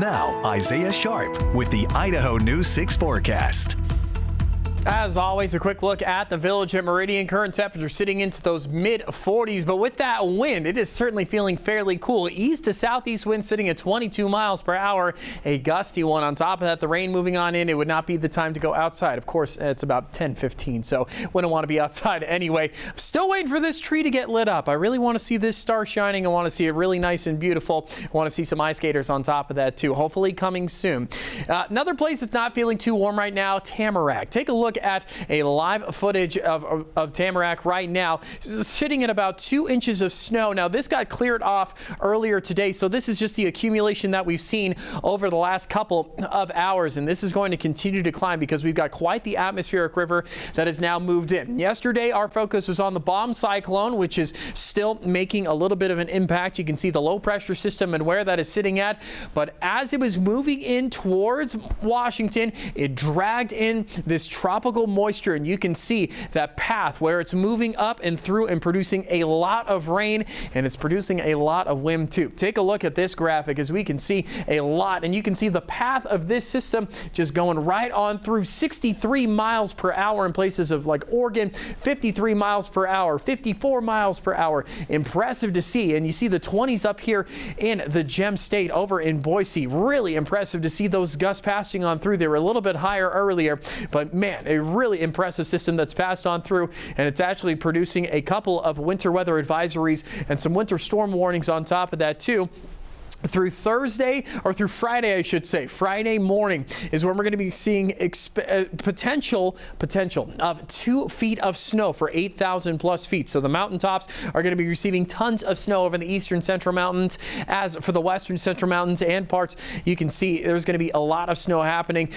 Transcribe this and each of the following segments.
Now, Isaiah Sharp with the Idaho News 6 forecast. As always, a quick look at the village at Meridian. Current temperature sitting into those mid-40s, but with that wind, it is certainly feeling fairly cool. East to southeast wind sitting at 22 miles per hour, a gusty one. On top of that, the rain moving on in. It would not be the time to go outside. Of course, it's about 10:15, so wouldn't want to be outside anyway. Still waiting for this tree to get lit up. I really want to see this star shining. I want to see it really nice and beautiful. I want to see some ice skaters on top of that too. Hopefully coming soon. Another place that's not feeling too warm right now, Tamarack. Take a look at a live footage of Tamarack right now, sitting at about 2 inches of snow. Now this got cleared off earlier today, so this is just the accumulation that we've seen over the last couple of hours, and this is going to continue to climb because we've got quite the atmospheric river that has now moved in. Yesterday our focus was on the bomb cyclone, which is still making a little bit of an impact. You can see the low pressure system and where that is sitting at, but as it was moving in towards Washington, it dragged in this tropical moisture, and you can see that path where it's moving up and through and producing a lot of rain, and it's producing a lot of wind too. Take a look at this graphic as we can see a lot, and you can see the path of this system just going right on through. 63 miles per hour in places of like Oregon, 53 miles per hour, 54 miles per hour. Impressive to see, and you see the 20s up here in the Gem State over in Boise. Really impressive to see those gusts passing on through. They were a little bit higher earlier, but man, a really impressive system that's passed on through, and it's actually producing a couple of winter weather advisories and some winter storm warnings on top of that too. Through Thursday, or through Friday, I should say, Friday morning is when we're going to be seeing potential of 2 feet of snow for 8,000 plus feet. So the mountaintops are going to be receiving tons of snow over the eastern central mountains. As for the western central mountains and parts, you can see there's going to be a lot of snow happening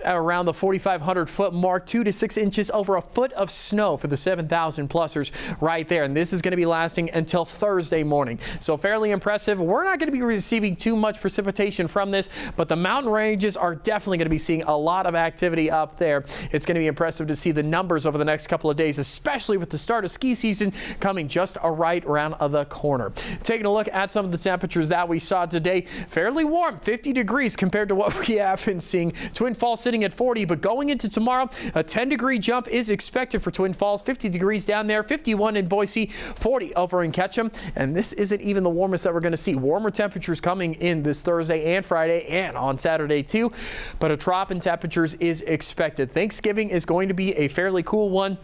around the 4,500 foot mark, 2 to 6 inches, over a foot of snow for the 7,000 plusers right there. And this is going to be lasting until Thursday morning. So fairly impressive. We're not going to be receiving too much precipitation from this, but the mountain ranges are definitely going to be seeing a lot of activity up there. It's going to be impressive to see the numbers over the next couple of days, especially with the start of ski season coming just right around the corner. Taking a look at some of the temperatures that we saw today, fairly warm, 50 degrees compared to what we have been seeing. Twin Falls sitting at 40, but going into tomorrow, a 10-degree jump is expected for Twin Falls, 50 degrees down there, 51 in Boise, 40 over in Ketchum, and this isn't even the warmest that we're going to see. Warmer temperatures coming in this Thursday and Friday and on Saturday too, but a drop in temperatures is expected. Thanksgiving is going to be a fairly cool one.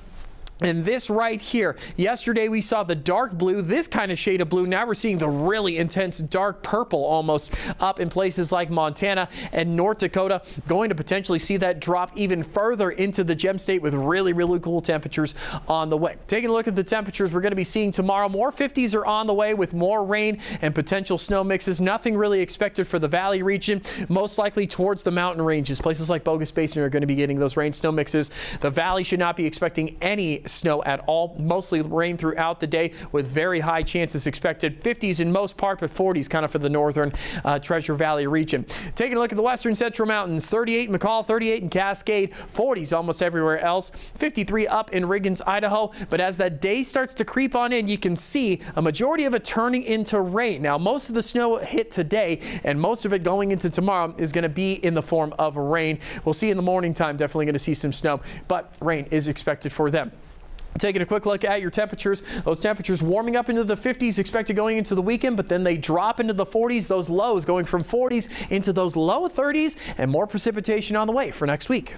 And this right here, yesterday we saw the dark blue, this kind of shade of blue. Now we're seeing the really intense dark purple almost up in places like Montana and North Dakota. Going to potentially see that drop even further into the Gem State with really, really cool temperatures on the way. Taking a look at the temperatures we're going to be seeing tomorrow, more 50s are on the way with more rain and potential snow mixes. Nothing really expected for the valley region, most likely towards the mountain ranges. Places like Bogus Basin are going to be getting those rain snow mixes. The valley should not be expecting any snow at all. Mostly rain throughout the day with very high chances expected. 50s in most part, but 40s kind of for the northern Treasure Valley region. Taking a look at the western central mountains, 38 in McCall, 38 in Cascade, 40s almost everywhere else, 53 up in Riggins, Idaho. But as that day starts to creep on in, you can see a majority of it turning into rain. Now, most of the snow hit today, and most of it going into tomorrow is going to be in the form of rain. We'll see in the morning time, definitely going to see some snow, but rain is expected for them. Taking a quick look at your temperatures, those temperatures warming up into the 50s expected going into the weekend, but then they drop into the 40s, those lows going from 40s into those low 30s, and more precipitation on the way for next week.